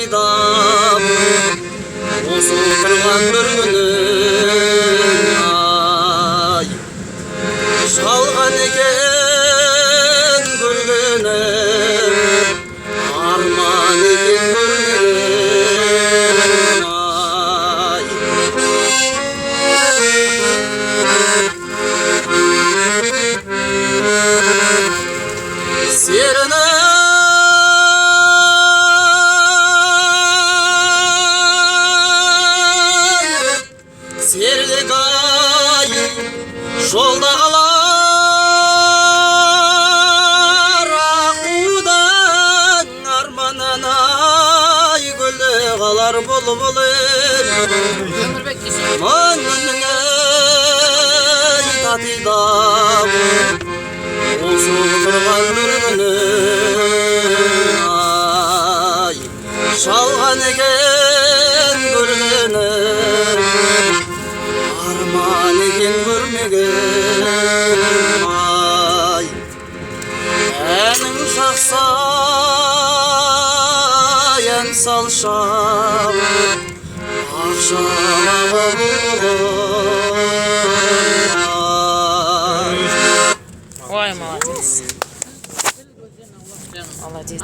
татыйдап осы отырған бір күнін ай шалған екен көргені арман екен көргені ай серіні серлік ай жолда қалар аққудан арманын ай гүлде қалар бұлбұл мұңның ай татыйдап осы тұрған бір күні ай шалған екен көргені арман екен көрмеген ай әнің жақса ән салшы ақшаға Ой, молодец. Молодец.